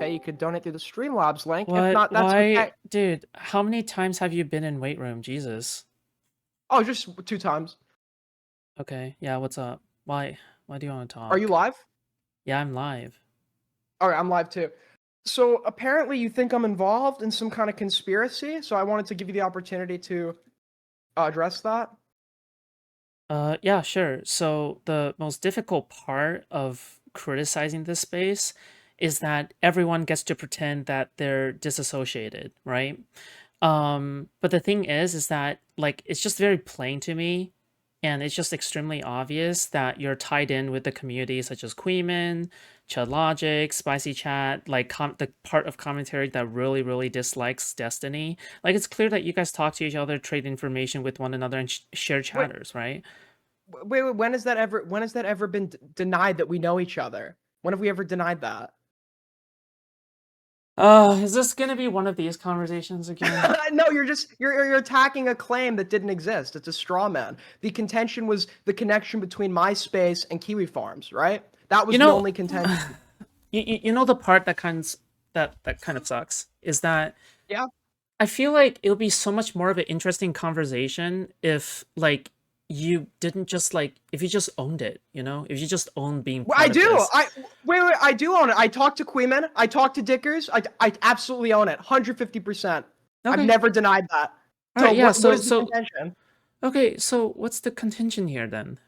okay, you could donate through the Streamlabs link. If What? not, that's Why, okay. dude? How many times have you been in weight room? Jesus. Oh, just 2 times. Okay, yeah. What's up? Why? Why do you want to Are you talk? live? Yeah, I'm live. All right, I'm live too. So apparently, you think I'm involved in some kind of conspiracy. So I wanted to give you the opportunity to address that. Yeah, sure. So the most difficult part of criticizing this space is that everyone gets to pretend that they're disassociated, right? But the thing is that like it's just very plain to me, and it's just extremely obvious that you're tied in with the community such as Queeman, Chud Logic, Spicy Chat, like the part of commentary that really, really dislikes Destiny. Like it's clear that you guys talk to each other, trade information with one another, and share Wait, chatters, right? wait. When has that ever been denied that we know each other? When have we ever denied that? Is this gonna be one of these conversations again? No, you're attacking a claim that didn't exist. It's a straw man. The contention was the connection between MySpace and Kiwi Farms, right? That You was the know, only contention. you know the part that that kind of sucks is that Yeah. I feel like it would be so much more of an interesting conversation if like you didn't just like if you just owned it, you know? If you just owned being Well, I part of do. this. Wait. I do own it. I talked to Queeman. I talked to Dickers. I absolutely own it. 150%. I've Okay. never denied that. All So right, yeah, what so is the contention? okay, so what's the contention here then?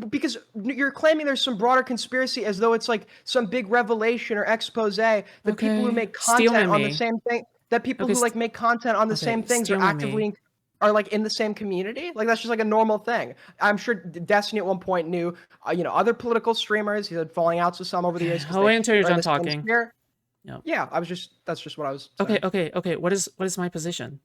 Because you're claiming there's some broader conspiracy as though it's like some big revelation or expose that people who Okay, make steal my content on the me. same thing, that people Okay, who like make content on the same okay, things are steal my me. actively are like in the same community. Like that's just like a normal thing. I'm sure Destiny at one point knew other political streamers. He had falling outs with some over the Okay, years because I'll they wait until you're are in done the same talking. sphere. Yep. Yeah, that's just what I was Okay, saying. okay. What is my position?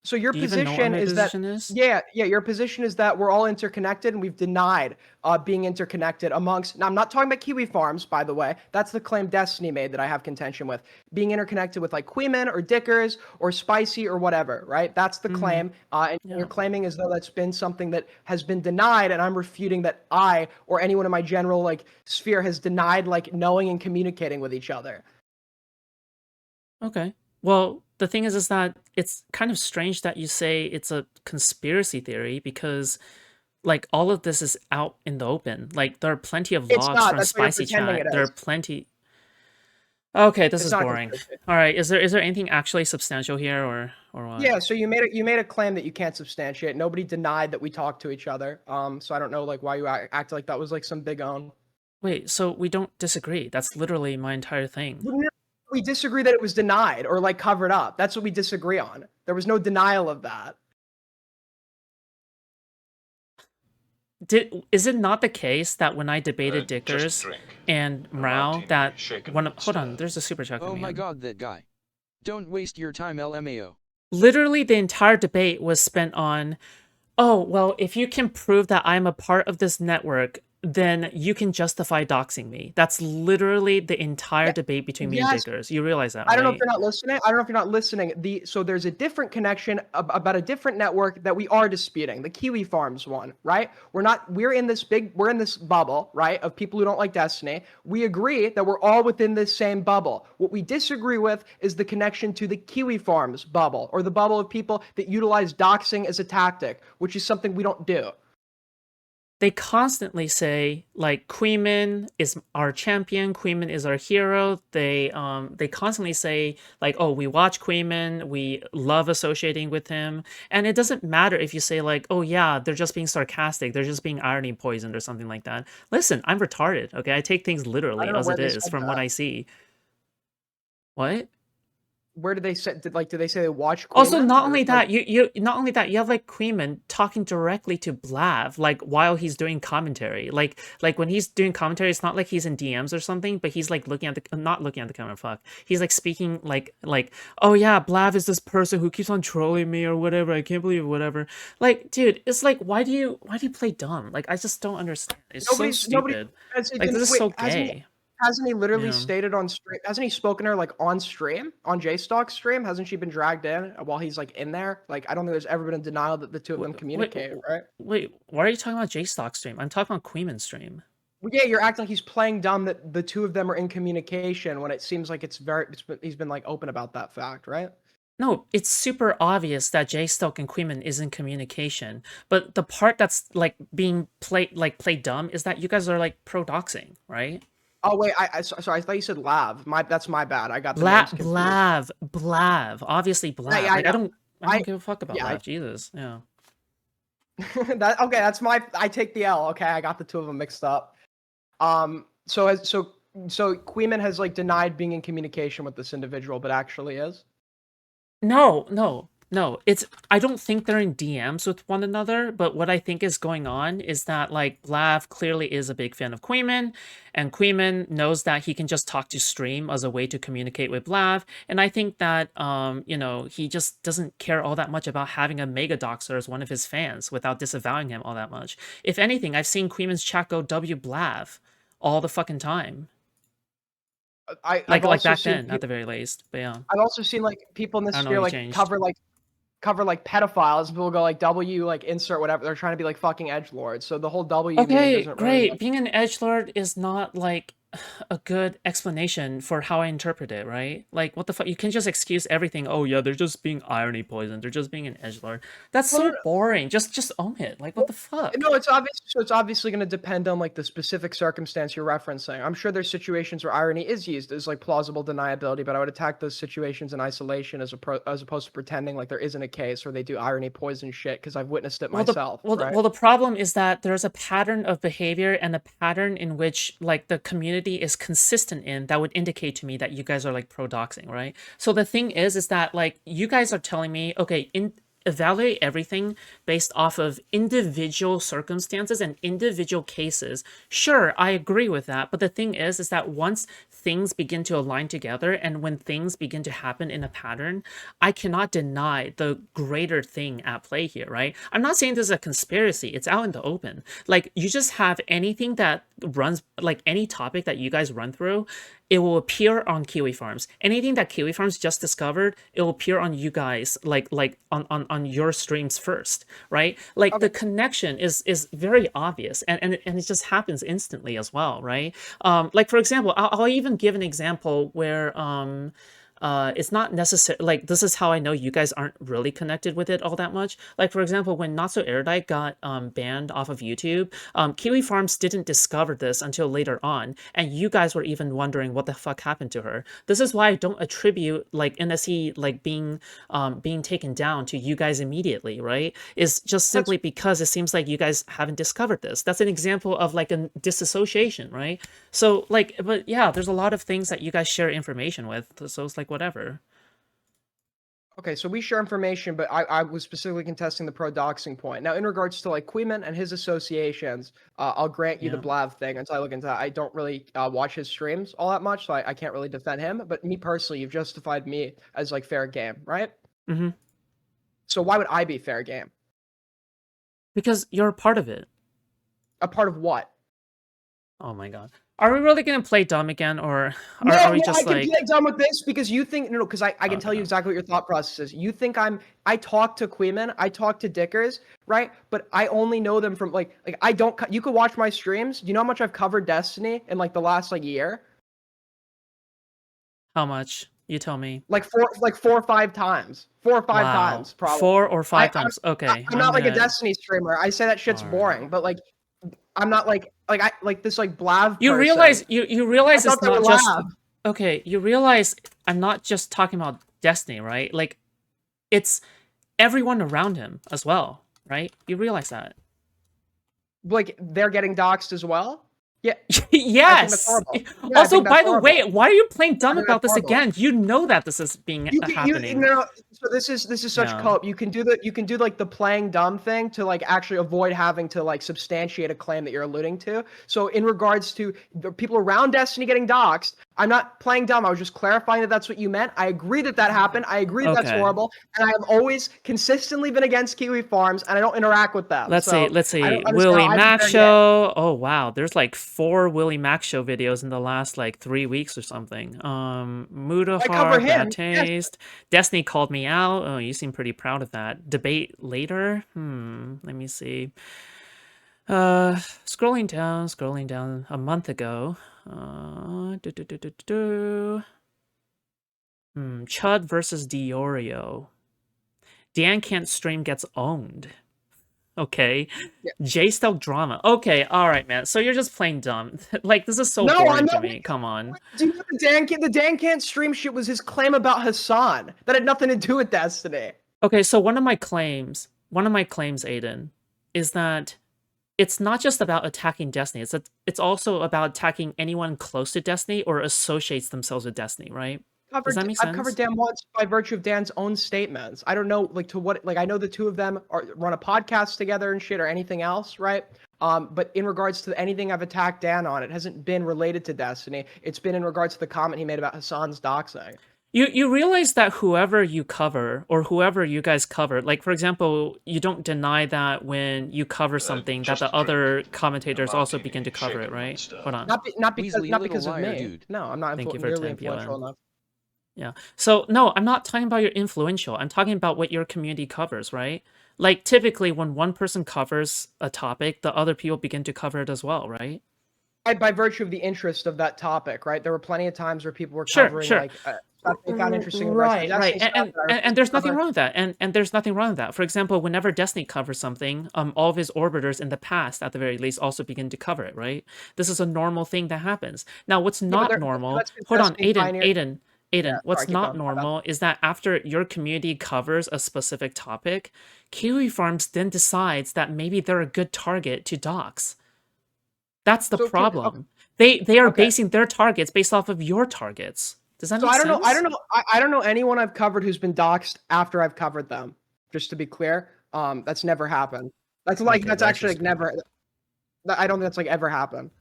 So your Do you even know what position my is that, position is? yeah, your position is that we're all interconnected, and we've denied being interconnected amongst. Now, I'm not talking about Kiwi Farms, by the way. That's the claim Destiny made that I have contention with. Being interconnected with like Queeman or Dickers or Spicy or whatever, right? That's the Mm-hmm. claim. And you're Yeah. claiming as though that's been something that has been denied, and I'm refuting that I or anyone in my general like sphere has denied like knowing and communicating with each other. Okay. Well, the thing is that it's kind of strange that you say it's a conspiracy theory because like all of this is out in the open. Like there are plenty of It's logs not. from That's what you're Spicy pretending it Chat. There are is. plenty. Okay, this It's is not a boring. conspiracy. All right, is there anything actually substantial here or what? Yeah, so you made a claim that you can't substantiate. Nobody denied that we talked to each other. So I don't know like why you acted like that was like some big own. Wait, so we don't disagree. That's literally my entire thing. We disagree that it was denied or like covered up. That's what we disagree on. There was no denial of that. Is it not the case that when I debated Just Dickers drink. and A Mrao martini, that shaken one not hold on, stirred. there's a super chat Oh coming my in. god, that guy. Don't waste your time, LMAO. Literally the entire debate was spent on, oh, well, if you can prove that I'm a part of this network, then you can justify doxing me. That's literally the entire Yeah, debate between me and yes, Dickers. You realize that, I don't know if right? you're not listening. I don't know if you're not listening. So there's a different connection about a different network that we are disputing, the Kiwi Farms one, right? We're in this bubble, right, of people who don't like Destiny. We agree that we're all within this same bubble. What we disagree with is the connection to the Kiwi Farms bubble, or the bubble of people that utilize doxing as a tactic, which is something we don't do. They constantly say like Queeman is our champion, Queeman is our hero. They constantly say like, oh, we watch Queeman, we love associating with him. And it doesn't matter if you say like, oh yeah, they're just being sarcastic, they're just being irony poisoned or something like that. Listen, I'm retarded, okay? I take things I literally don't know as where it they is said from what that. I see. What? Where did they say? Did they say they watch Also, Queeman not or only like? that, you not only that, you have like Queeman talking directly to Blav, like while he's doing commentary. Like when he's doing commentary, it's not like he's in DMs or something, but he's like looking at the not looking at the camera. Fuck, he's like speaking like oh yeah, Blav is this person who keeps on trolling me or whatever. I can't believe it, whatever. Like, dude, it's like why do you play dumb? Like, I just don't understand. It's so Nobody stupid. has he Like, been this is wait, so gay. hasn't he literally Yeah. stated on stream? Hasn't he spoken to her like on stream, on JStock's stream? Hasn't she been dragged in while he's like in there? Like I don't think there's ever been a denial that the two of them Wait, communicate, right? wait, why are you talking about JStock stream? I'm talking about Queeman stream. Yeah, you're acting like he's playing dumb that the two of them are in communication when it seems like he's been like open about that fact, right? No, it's super obvious that Jay Stoke and Queeman is in communication. But the part that's like being played dumb is that you guys are like pro doxing, right? Oh wait, sorry, I thought you said Lav. That's my bad. I got the names confused. Blav. Obviously Blav. Yeah, I Like know. I don't give a fuck about Yeah, Blav. Jesus. Yeah. Okay, I take the L. Okay, I got the two of them mixed up. So Queeman has like denied being in communication with this individual, but actually is. No. It's I don't think they're in DMs with one another, but what I think is going on is that like Blav clearly is a big fan of Queeman, and Queeman knows that he can just talk to stream as a way to communicate with Blav, and I think that he just doesn't care all that much about having a mega doxer as one of his fans without disavowing him all that much. If anything, I've seen Queeman's chat go W Blav all the fucking time. I've Like also back seen then, at the very least. But yeah. I've also seen like people in this I don't know sphere what like changed. cover like pedophiles. People go like W like insert whatever. They're trying to be like fucking edgelords. So the whole W meaning Okay, doesn't really great. like. Being an edgelord is not like a good explanation for how I interpret it, right? Like, what the fuck? You can just excuse everything. Oh yeah, they're just being irony poisoned. They're just being an edgelord. That's No, no, so no. boring. Just own it. Like, what the fuck? No, it's obvious. So it's obviously going to depend on like the specific circumstance you're referencing. I'm sure there's situations where irony is used as like plausible deniability, but I would attack those situations in isolation as opposed to pretending like there isn't a case where they do irony poison shit because I've witnessed it myself, right? Well, the problem is that there's a pattern of behavior and a pattern in which like the community is consistent in that would indicate to me that you guys are like pro doxing, right? So the thing is that like you guys are telling me, okay, evaluate everything based off of individual circumstances and individual cases. Sure, I agree with that, but the thing is that once things begin to align together and when things begin to happen in a pattern, I cannot deny the greater thing at play here, right? I'm not saying this is a conspiracy. It's out in the open. Like, you just have anything that runs, like any topic that you guys run through, it will appear on Kiwi Farms. Anything that Kiwi Farms just discovered, it will appear on you guys, like on your streams first, right? Like Okay. the connection is very obvious, and it just happens instantly as well, right? Like for example, I'll even give an example where it's not necessary. Like, this is how I know you guys aren't really connected with it all that much. Like, for example, when Not So Erudite got banned off of YouTube, Kiwi Farms didn't discover this until later on, and you guys were even wondering what the fuck happened to her. This is why I don't attribute like NSE like being taken down to you guys immediately, right? Is just That's simply because it seems like you guys haven't discovered this. That's an example of like a disassociation, right? So like, but yeah, there's a lot of things that you guys share information with, so it's like whatever. okay. So we share information, but I was specifically contesting the pro doxing point. Now, in regards to like Queeman and his associations, I'll grant you the Yeah. Blav thing until I look into that. I don't really watch his streams all that much, so I can't really defend him. But me personally, you've justified me as like fair game, right? Mm-hmm. So why would I be fair game? Because you're a part of it. A part of what? Oh my god. Are we really gonna play dumb again, or No, are we no, I just can like play dumb with this because you think no, because I can tell you okay? exactly what your thought process is. You think I talk to Queeman, I talk to Dickers, right? But I only know them from like I don't. You could watch my streams. Do you know how much I've covered Destiny in like the last like year? How much? You tell me. Like four or five times. 4 or 5 Wow. times probably. 4 or 5 times. Okay, I'm I'm not like a gonna. Destiny streamer. I say that shit's All right. boring, but like I'm not like I like this like Blav You person. realize you I realize thought it's they were not just Lab. okay. You realize I'm not just talking about Destiny, right? Like, it's everyone around him as well, right? You realize that? Like they're getting doxxed as well. Yeah, I think that's Yes. horrible. Yeah, I Also, think that's by the way, horrible. why are you playing I dumb think about that's this horrible. again? You know that this is being You happening. no, so this is such Yeah. cope. You can do like the playing dumb thing to like actually avoid having to like substantiate a claim that you're alluding to. So in regards to the people around Destiny getting doxxed, I'm not playing dumb. I was just clarifying that that's what you meant. I agree that that happened. I agree that that's Okay. horrible, and I have always consistently been against Kiwi Farms, and I don't interact with them. Let's So see. I don't understand Willie how I'd be Mac fair game. show. Oh wow, there's like 4 Willie Mac show videos in the last like 3 weeks or something. I cover Mudafar, bad him. Yes. taste. Destiny called me out. Oh, you seem pretty proud of that. Debate later. Let me see. Scrolling down a month ago. Do, do, do, do, do, do. Chud versus Diorio. Dan Can't Stream gets owned. Okay. Yeah. J-style drama. Okay, all right, man. So you're just plain dumb. Like, this is so No, boring I'm to not. me. Come on. Do you know the Dan can't stream shit was his claim about Hassan that had nothing to do with Destiny. Okay, so one of my claims, Aiden, is that it's not just about attacking Destiny. It's also about attacking anyone close to Destiny or associates themselves with Destiny, right? Does that make I've covered sense? Dan once by virtue of Dan's own statements. I don't know, like to what, like I know the two of them run a podcast together and shit or anything else, right? But in regards to anything I've attacked Dan on, it hasn't been related to Destiny. It's been in regards to the comment he made about Hassan's doxing. You realize that whoever you cover or whoever you guys cover, like for example, you don't deny that when you cover something that the other commentators also begin to cover it, right? Hold on. Not Weasley, because of liar, me. dude. No, I'm not Thank you for nearly 10 influential POM. enough. Yeah. So no, I'm not talking about your influential. I'm talking about what your community covers, right? Like typically when one person covers a topic, the other people begin to cover it as well, right? By virtue of the interest of that topic, right? There were plenty of times where people were Sure, covering sure. like stuff they found interesting in Right, right. Destiny stuff. And there's nothing wrong with that. And there's nothing wrong with that. For example, whenever Destiny covers something, all of his orbiters in the past, at the very least, also begin to cover it, right? This is a normal thing that happens. Now, what's not normal, hold on, Aiden, Yeah, what's sorry, keep not going. normal is that after your community covers a specific topic, Kiwi Farms then decides that maybe they're a good target to dox. That's the So, problem. They are okay. basing their targets based off of your targets. Does that So make I sense? don't know. I don't know anyone I've covered who's been doxxed after I've covered them. Just to be clear, that's never happened. That's like Okay, that's that's actually just like never. I don't think that's like ever happened.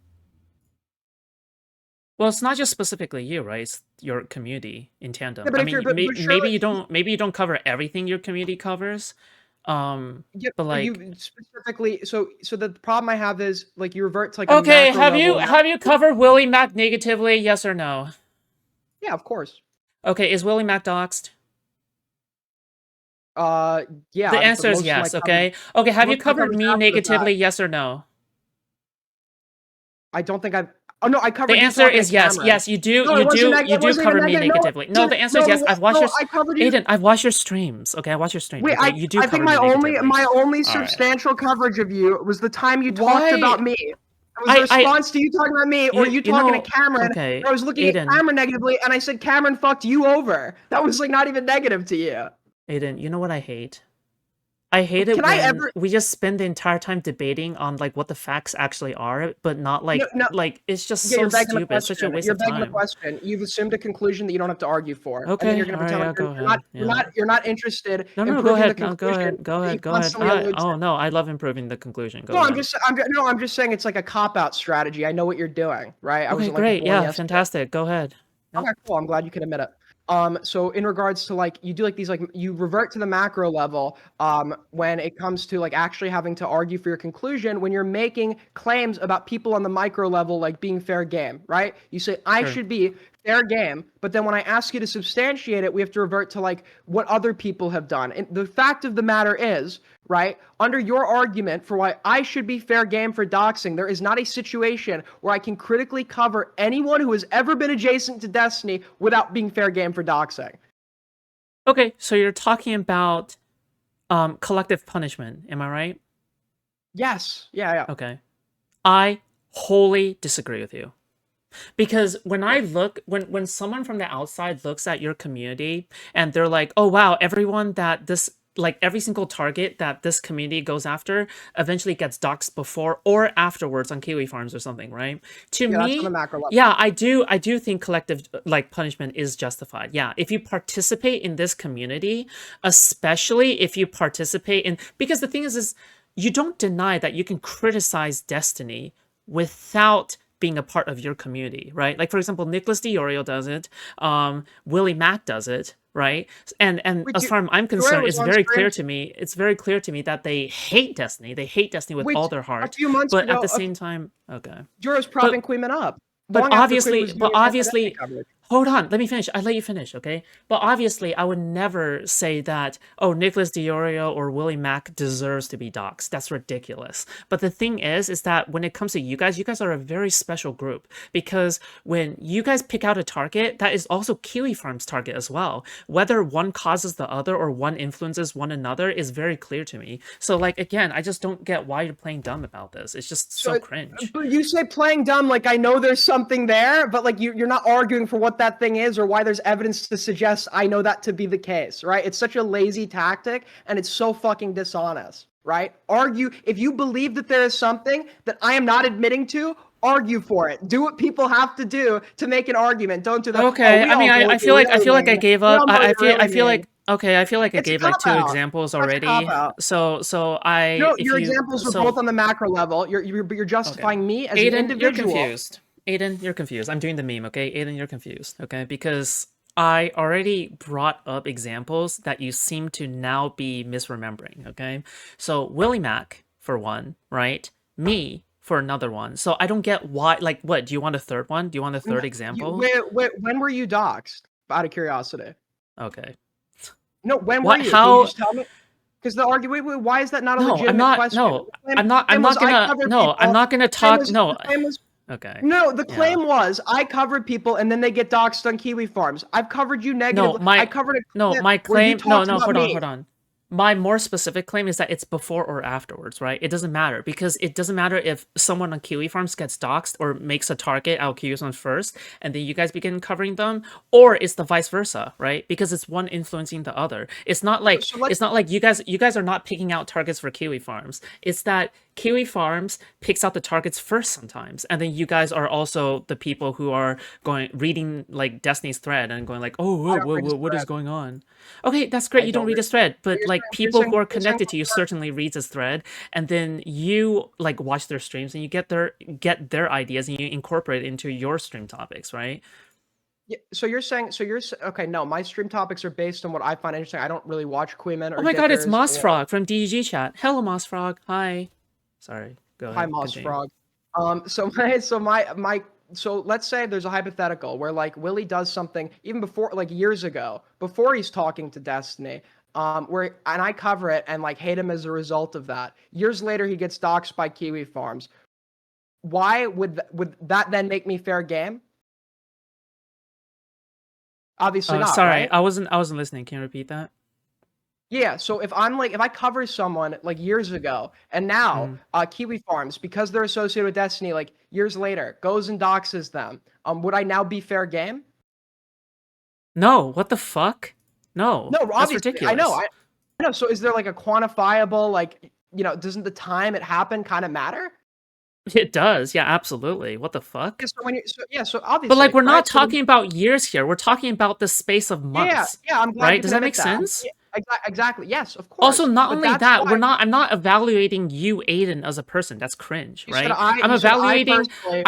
Well, it's not just specifically you, right? It's your community in tandem. Yeah, but I if you're mean, but surely maybe you don't cover everything your community covers, yeah, but but like, you specifically. So the problem I have is like you revert to like a okay, macro level. have you covered Willie Mac negatively? Yes or no? Yeah, of course. Okay, is Willie Mac doxed? Yeah, The but answer is most of my yes. Okay, okay, have you most of my covered coverage me after the negatively? fact. Yes or no? I don't think I've. Oh no, I The covered you answer talking is to yes. Cameron. Yes, you do. No, it wasn't. You It do wasn't even cover me negative. No, negatively. No, the answer is yes. I've watched your. I covered you. Aiden, I've watched your streams. Okay, I watched your streams. Wait, Okay, you do I think cover me negatively. my only All right. substantial coverage of you was the time you talked Why? about me. It was a response to you talking about me or you talking to Cameron. Okay, I was looking Aiden. at Cameron negatively, and I said Cameron fucked you over. That was like not even negative to you. Aiden, you know what I hate? I hate it Can I when ever? we just spend the entire time debating on like what the facts actually are, but not like No. it's just Yeah, so you're begging the stupid. It's such a question. waste You're of begging the time. question. You've assumed a conclusion that you don't have to argue for, and then Okay, you're going to all right, pretend yeah, like go ahead. Yeah. you're not interested No, in no, go proving the ahead. No, go conclusion ahead. Go that you ahead. Go ahead. constantly allude to. Oh no, I love improving the conclusion. Go No, ahead. I'm just saying it's like a cop out strategy. I know what you're doing, right? I Okay, wasn't like great. born Yeah, yesterday. fantastic. Go ahead. Yep. Okay, cool. I'm glad you can admit it. So in regards to like you do like these like you revert to the macro level when it comes to like actually having to argue for your conclusion when you're making claims about people on the micro level like being fair game, right? You say I Sure. should be fair game, but then when I ask you to substantiate it, we have to revert to like what other people have done. And the fact of the matter is, right, under your argument for why I should be fair game for doxing, there is not a situation where I can critically cover anyone who has ever been adjacent to Destiny without being fair game for doxing. Okay, so you're talking about collective punishment, am I right? Yes. Yeah. Okay. I wholly disagree with you. Because when someone from the outside looks at your community and they're like, "Oh wow, everyone that this like every single target that this community goes after eventually gets doxxed before or afterwards on Kiwi Farms or something," right? To Yeah, that's on the me, macro level. yeah, I do think collective like punishment is justified. Yeah, if you participate in this community, especially if you participate in because the thing is you don't deny that you can criticize Destiny without being a part of your community, right? Like for example, Nicholas Diorio does it, Willie Mack does it, right? And Wait, as far as I'm Diorio concerned, was it's on very stream clear to me. It's very clear to me that they hate Destiny. They hate Destiny with wait, all their a heart. few months But at ago, the same time, okay. Dio's But propping Queen up but long after Queen was doing his obviously, Destiny coverage. Hold on, let me finish. I let you finish, okay? But obviously, I would never say that, oh, Nicholas DiOrio or Willie Mack deserves to be doxxed. That's ridiculous. But the thing is that when it comes to you guys are a very special group because when you guys pick out a target, that is also Kiwi Farm's target as well. Whether one causes the other or one influences one another is very clear to me. So, like, again, I just don't get why you're playing dumb about this. It's just so cringe. But you say playing dumb, like I know there's something there, but like you're not arguing for what that thing is or why there's evidence to suggest I know that to be the case, right? It's such a lazy tactic and it's so fucking dishonest, right? Argue if you believe that there is something that I am not admitting to, argue for it. Do what people have to do to make an argument. Don't do that. Okay, I mean, I feel like I gave up. I feel mean. like okay, I feel like I It's a gave like 2 cop-out. examples That's a already. cop-out. So I No, if your you examples were so both on the macro level. You're justifying me as an Aiden, you're individual. confused. Aiden, you're confused. I'm doing the meme, okay? Aiden, you're confused, okay? Because I already brought up examples that you seem to now be misremembering, okay? So Willie Mack for one, right? Me for another one. So I don't get why. Like, what? Do you want a third one? Do you want a third example? When were you doxxed? Out of curiosity. Okay. No, when What? were you? How? Can you just tell me? Because the argument, why is that not a legitimate question? No, I'm not gonna talk. No. Okay. No, the Yeah. claim was I covered people and then they get doxxed on Kiwi Farms. I've covered you negatively. I covered a my clip where you claim. No, talked about me. hold on. My more specific claim is that it's before or afterwards, right? It doesn't matter because it doesn't matter if someone on Kiwi Farms gets doxxed or makes a target out of Kiwi Farms first, and then you guys begin covering them, or it's the vice versa, right? Because it's one influencing the other. It's not like you guys are not picking out targets for Kiwi Farms. It's that Kiwi Farms picks out the targets first sometimes, and then you guys are also the people who are reading like Destiny's thread and going like, oh, what is going on? Okay, that's great. You don't read his thread, but like people who are connected to you certainly reads his thread, and then you like watch their streams and you get their ideas and you incorporate it into your stream topics, right? Yeah, so you're okay. No, my stream topics are based on what I find interesting. I don't really watch kuihman or. Oh my god, it's Mossfrog from DG chat. Hello, Mossfrog. Hi. Sorry. Go ahead. Hi, Mossfrog. So let's say there's a hypothetical where like Willie does something even before, like years ago, before he's talking to Destiny, and I cover it and like hate him as a result of that. Years later, he gets doxxed by Kiwi Farms. Why would that then make me fair game? Obviously not. Sorry, right? I wasn't listening. Can you repeat that? Yeah, so if I cover someone like years ago and now Kiwi Farms, because they're associated with Destiny, like years later, goes and doxes them, would I now be fair game? No, what the fuck? No, No, that's ridiculous. I know. So is there like a quantifiable, like, doesn't the time it happened kind of matter? It does, yeah, absolutely. What the fuck? So obviously. But like, we're not talking about years here. We're talking about the space of months. Yeah, I'm glad. Right? Does that make sense? Exactly. Yes, of course. Also, not only that, I'm not evaluating you, Aiden, as a person. That's cringe, right? I'm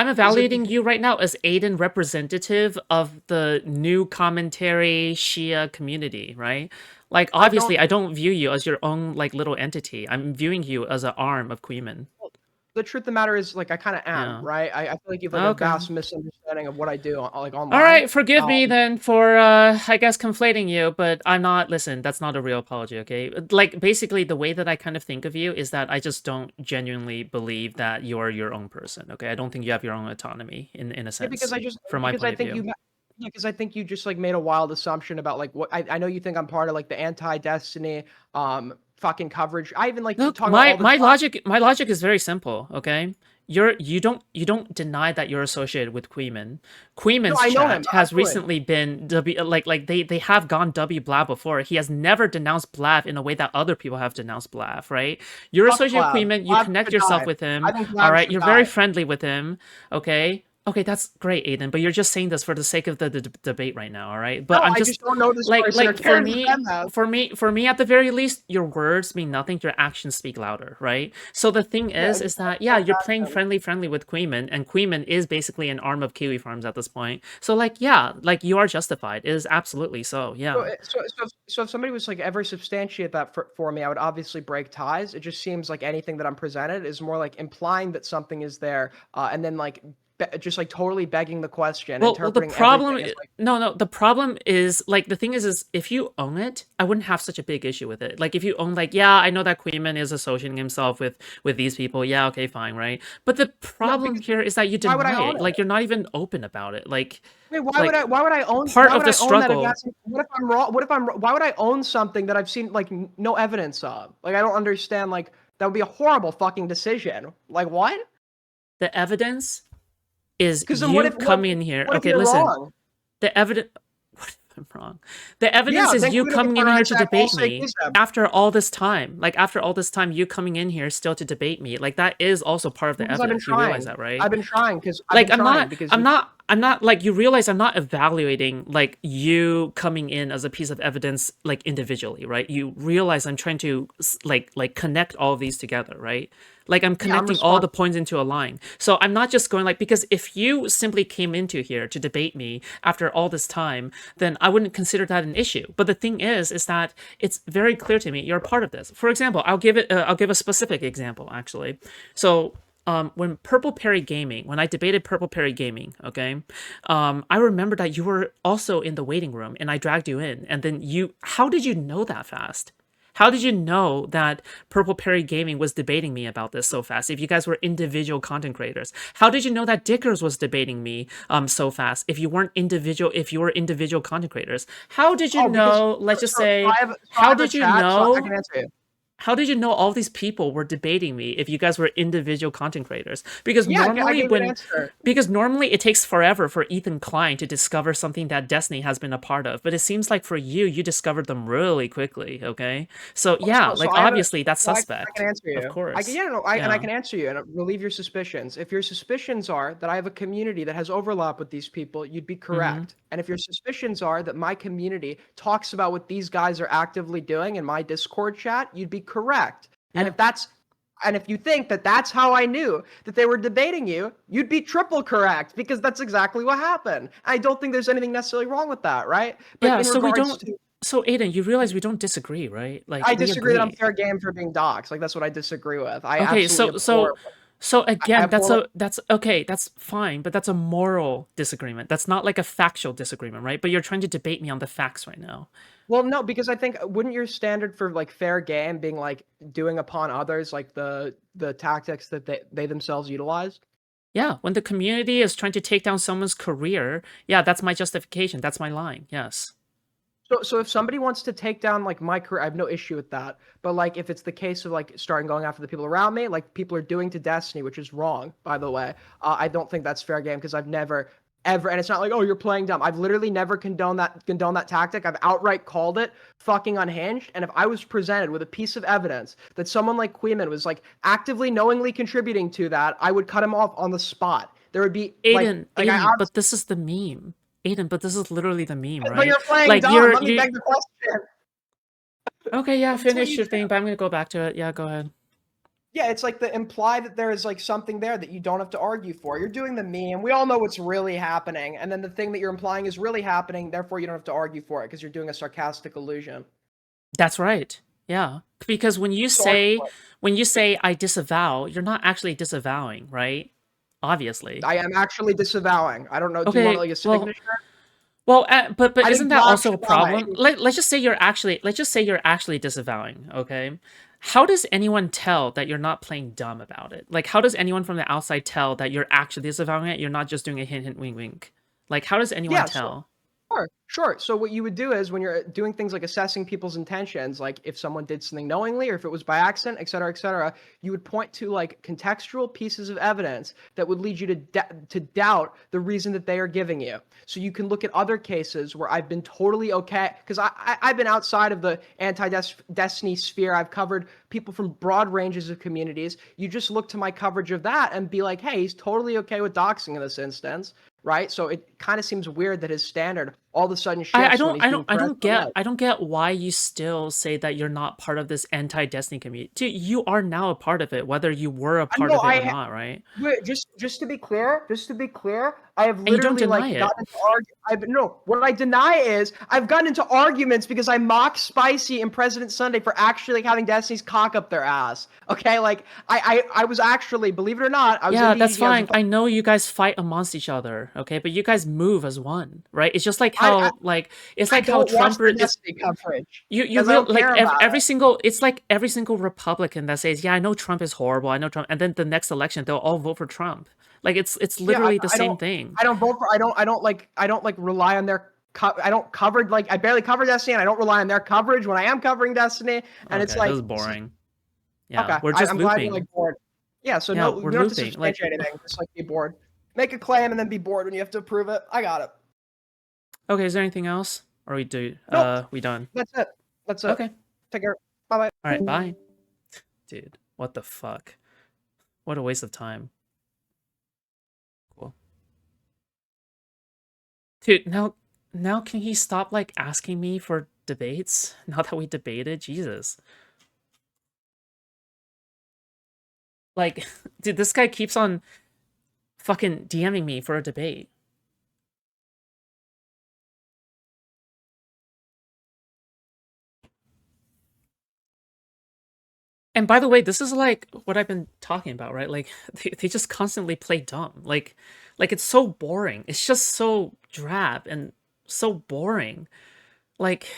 evaluating you right now as Aiden representative of the new commentary Shia community, right? Like, obviously, I don't view you as your own like little entity. I'm viewing you as an arm of kuihman. The truth of the matter is, like, I kind of am, right? I feel like you have like a vast misunderstanding of what I do, like online. All right, forgive me then for, I guess, conflating you, but I'm not. Listen, that's not a real apology, okay? Like, basically, the way that I kind of think of you is that I just don't genuinely believe that you're your own person, okay? I don't think you have your own autonomy in a sense. From my point of view. Yeah, because I think you just like made a wild assumption about like what I know you think I'm part of like the anti-Destiny fucking coverage. I even like to talk about my logic is very simple, okay? You don't deny that you're associated with kuihman. Kuihman's chat has recently been they have gone W Blav before. He has never denounced Blav in a way that other people have denounced Blav, right? You're associated with kuihman, you connect yourself with him. All right, you're very friendly with him, okay? Okay, that's great, Aiden, but you're just saying this for the sake of the debate right now, all right? But no, I just don't know this like for me at the very least, your words mean nothing, your actions speak louder, right? So the thing is that you're playing friendly with kuihman, and kuihman is basically an arm of Kiwi Farms at this point. So like you are justified. It is absolutely so, yeah. So if somebody was like ever substantiate that for me, I would obviously break ties. It just seems like anything that I'm presented is more like implying that something is there, and then like just like totally begging the question, Well, the interpreting problem, everything as like, no, the problem is like the thing is if you own it, I wouldn't have such a big issue with it. Like if you own, like, yeah, I know that kuihman is associating himself with these people. Yeah, okay, fine, right? But the no, problem because here is that you why would I deny own it. Like it? you're not even open about it. Wait, Like part why of would the I own that if struggle. that's what if I'm wrong? Why would I own something that I've seen like no evidence of? Like I don't understand. Like that would be a horrible fucking decision. Like what? The evidence is Because then you coming in here. what if Okay, you're listen. wrong? The evidence. What if I'm wrong? The evidence Yeah, is then you Queen will coming in turn around here and to say debate false me accuse them. after all this time. Like after all this time, you coming in here still to debate me. Like that is also part of the Because I've been evidence. You realize trying. that, right? I've been trying because I've Like been trying because you. I'm not like you realize I'm not evaluating like you coming in as a piece of evidence like individually, right? You realize I'm trying to like connect all of these together, right? Like I'm Yeah, I'm connecting all the responsible. points into a line. So I'm not just going like, because if you simply came into here to debate me after all this time, then I wouldn't consider that an issue. But the thing is that it's very clear to me you're a part of this. For example, I'll give a specific example actually. So when Purple Perry Gaming, when I debated Purple Perry Gaming, okay, I remember that you were also in the waiting room and I dragged you in. And then how did you know that fast? How did you know that Purple Perry Gaming was debating me about this so fast? If you guys were individual content creators, how did you know that Dickers was debating me so fast? If you were individual content creators, how did you Oh, because know? Let's just so say, I how have a did you chat, so I know? can answer you. How did you know all these people were debating me if you guys were individual content creators? Yeah, I gave you an answer. Because normally it takes forever for Ethan Klein to discover something that Destiny has been a part of, but it seems like for you discovered them really quickly, okay? So yeah, So like I have a obviously that's I can suspect. answer Of you. I can course. yeah, no, I Yeah. can answer you and relieve your suspicions. If your suspicions are that I have a community that has overlap with these people, you'd be Mm-hmm. correct. And if your suspicions are that my community talks about what these guys are actively doing in my Discord chat, you'd be correct. Yeah. And if you think that that's how I knew that they were debating you, you'd be triple correct because that's exactly what happened. I don't think there's anything necessarily wrong with that, right? But Yeah, in so we regards don't to so Aiden, you realize we don't disagree, right? Like I we disagree that I'm agree. fair game for being doxxed. Like that's what I disagree with. I Okay, absolutely abhor. so I again, abhor. that's okay, that's fine, but that's a moral disagreement. That's not like a factual disagreement, right? But you're trying to debate me on the facts right now. Well, no, because I think wouldn't your standard for like fair game being like doing upon others like the tactics that they themselves utilize? Yeah, when the community is trying to take down someone's career, yeah, that's my justification. That's my line. Yes. So if somebody wants to take down like my career, I have no issue with that. But like if it's the case of like starting going after the people around me, like people are doing to Destiny, which is wrong, by the way. I don't think that's fair game because I've never ever, and it's not like, oh, you're playing dumb. I've literally never condoned that tactic. I've outright called it fucking unhinged. And if I was presented with a piece of evidence that someone like kuihman was like actively knowingly contributing to that, I would cut him off on the spot. There would be Aiden, but this is the meme. Aiden, but this is literally the meme, but right? you're playing Like dumb. Let me beg the question. okay, yeah, That's what finish you your do. thing, but I'm gonna go back to it. Yeah, go ahead. Yeah, it's like the imply that there is like something there that you don't have to argue for. You're doing the meme. We all know what's really happening, and then the thing that you're implying is really happening. Therefore, you don't have to argue for it because you're doing a sarcastic illusion. That's right. Yeah. Because So argue for it. when you say I disavow, you're not actually disavowing, right? Obviously. I am actually disavowing. I don't know. Do you want Okay, like a signature? but I isn't think that black also a should lie. problem? Let's just say you're actually disavowing, okay? How does anyone tell that you're not playing dumb about it? Like, how does anyone from the outside tell that you're actually disavowing it? You're not just doing a hint, hint, wink, wink. Like, how does anyone Yeah. So tell? sure. So what you would do is when you're doing things like assessing people's intentions, like if someone did something knowingly or if it was by accident, et cetera, you would point to like contextual pieces of evidence that would lead you to doubt the reason that they are giving you. So you can look at other cases where I've been totally okay because I've been outside of the anti-Destiny sphere. I've covered people from broad ranges of communities. You just look to my coverage of that and be like, hey, he's totally okay with doxing in this instance. Right. So it kind of seems weird that his standard all of a sudden I shifts when he's being pressed on that. I don't get why you still say that you're not part of this anti-Destiny community. Dude, you are now a part of it, whether you were a I part know of it or not, right? Wait, just to be clear, I have And you don't literally deny like it. gotten into no, what I deny is I've gotten into arguments because I mock Spicy and President Sunday for actually like having Destiny's cock up their ass. Okay, like I was actually, believe it or not, I was in Yeah, that's DGG. I was fine. I know you guys fight amongst each other, okay? But you guys move as one, right? It's just like I how like it's I like how don't watch Trump the is Destiny coverage you because I real don't like care about every it. single it's like every single Republican that says, "Yeah, I know Trump is horrible. I know Trump." And then the next election they'll all vote for Trump. Like it's Yeah, literally the same thing. I don't vote for I don't like rely on their I don't cover like I barely cover Destiny and I don't rely on their coverage when I am covering Destiny and it's Okay, this like is boring. Yeah, okay, we're just I'm glad you're looping. like bored. Yeah, so Yeah, no, you we're don't have to looping. Like substantiate anything. Just like be bored. Make a claim and then be bored when you have to prove it. I got it. okay, is there anything else? Or we do Nope, we done? that's it. That's it. Okay. Take care. Bye bye. All right, bye. Dude, what the fuck? What a waste of time. Cool. Dude, now can he stop like asking me for debates? Now that we debated, Jesus. Like, dude, this guy keeps on fucking DMing me for a debate. And by the way, this is like what I've been talking about, right? Like they just constantly play dumb. Like it's so boring. It's just so drab and so boring. Like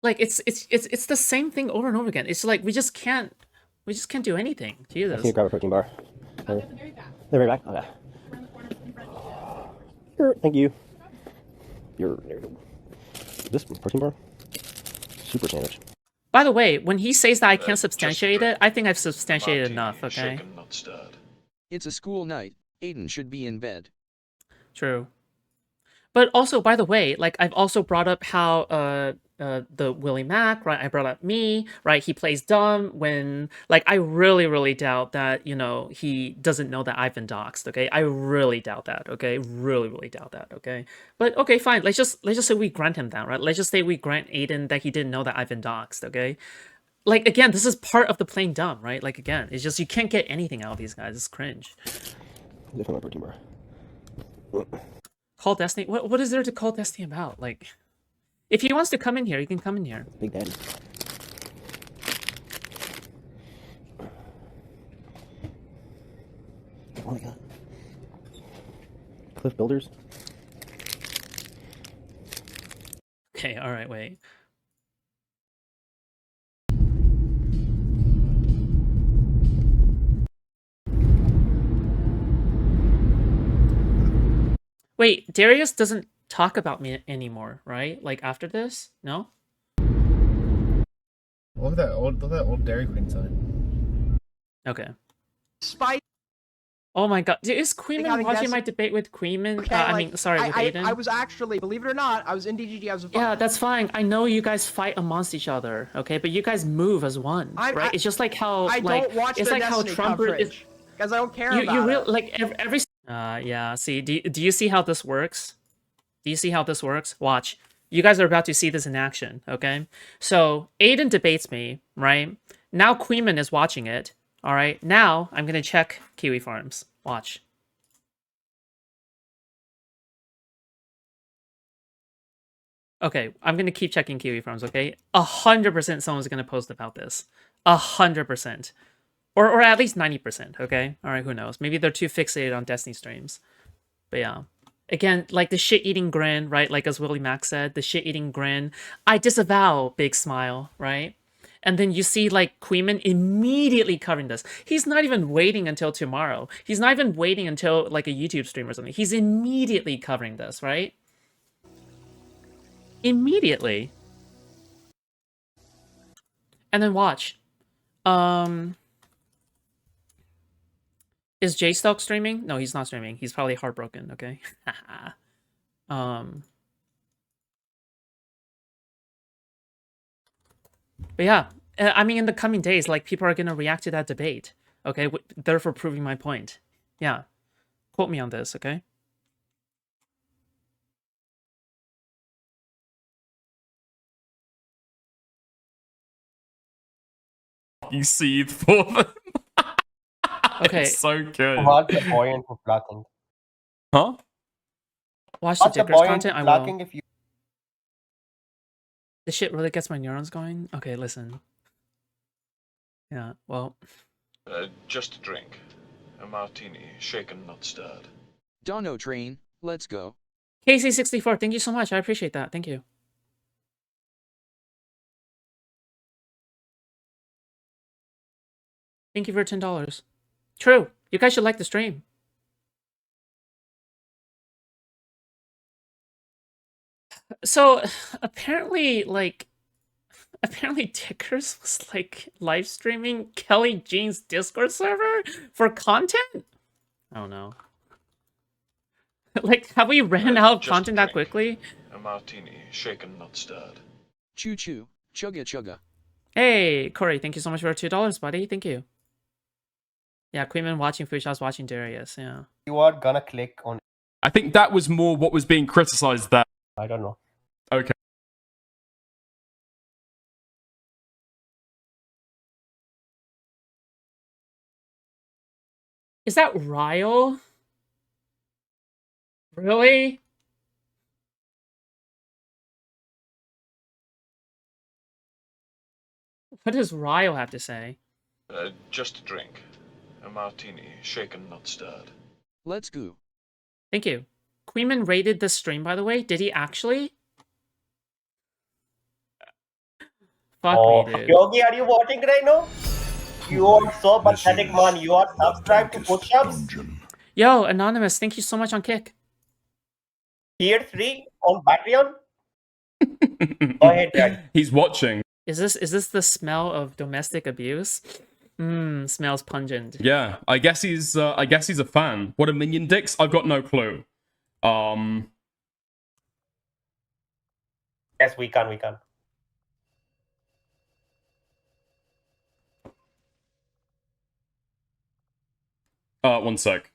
it's the same thing over and over again. It's like we just can't do anything. Can you Jesus. grab a protein bar? They're right back? Okay. Sure, thank you. This protein bar? Super sandwich. By the way, when he says that I can't substantiate it, I think I've substantiated enough, okay? It's a school night. Aiden should be in bed. True. But also, by the way, like I've also brought up how the Willie Mac, right? I brought up me, right? He plays dumb when like I really doubt that, you know, he doesn't know that I've been doxxed, okay? I really doubt that, okay? Really doubt that, okay? But okay, fine. Let's just say we grant him that, right? Let's just say we grant Aiden that he didn't know that I've been doxxed, okay? Like again, this is part of the playing dumb, right? Like again, it's just you can't get anything out of these guys. It's cringe. Definitely protein bar. Call Destiny? What is there to call Destiny about? Like, if he wants to come in here, he can come in here. Big Daddy. Oh my god. Cliff Builders? Okay, alright, wait. Wait, Darius doesn't talk about me anymore, right? Like after this? No? Look at that old Dairy Queen sign. Okay. Spice. Oh my god. Dude, is Kuihman having watching Destiny- my debate with Kuihman? Okay, I like, mean, sorry, with Aiden? I was actually, believe it or not, I was in DGG. I was. Yeah, that's fine. I know you guys fight amongst each other, okay? But you guys move as one, right? It's just like how I like don't watch it's their like how Destiny Trump is because I don't care about you real it. like every yeah, see, do you see how this works? Do you see how this works? Watch. You guys are about to see this in action, okay? So, Aiden debates me, right? Now Kuihman is watching it, all right? Now, I'm going to check Kiwi Farms. Watch. Okay, I'm going to keep checking Kiwi Farms, okay? 100% someone's going to post about this. 100%. Or at least 90%, okay? All right, who knows? Maybe they're too fixated on Destiny streams. But yeah. Again, like the shit-eating grin, right? Like as Willie Mac said, the shit-eating grin. I disavow, big smile, right? And then you see like Kuihman immediately covering this. He's not even waiting until tomorrow. He's not even waiting until like a YouTube stream or something. He's immediately covering this, right? Immediately. And then watch. Is J-Stock streaming? No, he's not streaming. He's probably heartbroken, okay? But yeah, I mean, in the coming days, like, people are gonna react to that debate, okay? Therefore proving my point. Yeah. Quote me on this, okay? you seethe for them. Okay. It's so good. What's the point of blocking? Huh? Watch the What's the Dickers point content. of I will. blocking if you? This shit really gets my neurons going. Okay, listen. Yeah. Well. Just a drink. A martini, shaken, not stirred. Dono train, let's go. KC64, thank you so much. I appreciate that. Thank you. Thank you for $10. True. You guys should like the stream. So apparently, apparently Dickers was like live streaming Kelly Jean's Discord server for content. I don't know. Like, have we ran out of Just a content that drink. quickly? A martini, shaken, not stirred. Choo choo, chugga chugga. Hey, Corey, thank you so much for $2, buddy. Thank you. Yeah, Queenman watching Foodshops watching Darius. Yeah. You are gonna click on. I think that was more what was being criticized there. I don't know. Okay. Is that Ryle? Really? What does Ryle have to say? Just a drink. A martini, shaken, not stirred. Let's go. Thank you. Queenman rated the stream, by the way. Did he actually? Fuck me, dude. Yogi, are you watching right now? You are so pathetic, man. You are subscribed to Foodshops. Yo, Anonymous, thank you so much on Kick. Tier 3 on Patreon. Go ahead, Dad. He's watching. Is this the smell of domestic abuse? Mmm, smells pungent. Yeah, I guess he's a fan. What are minion dicks? I've got no clue. Yes, we can. 1 sec.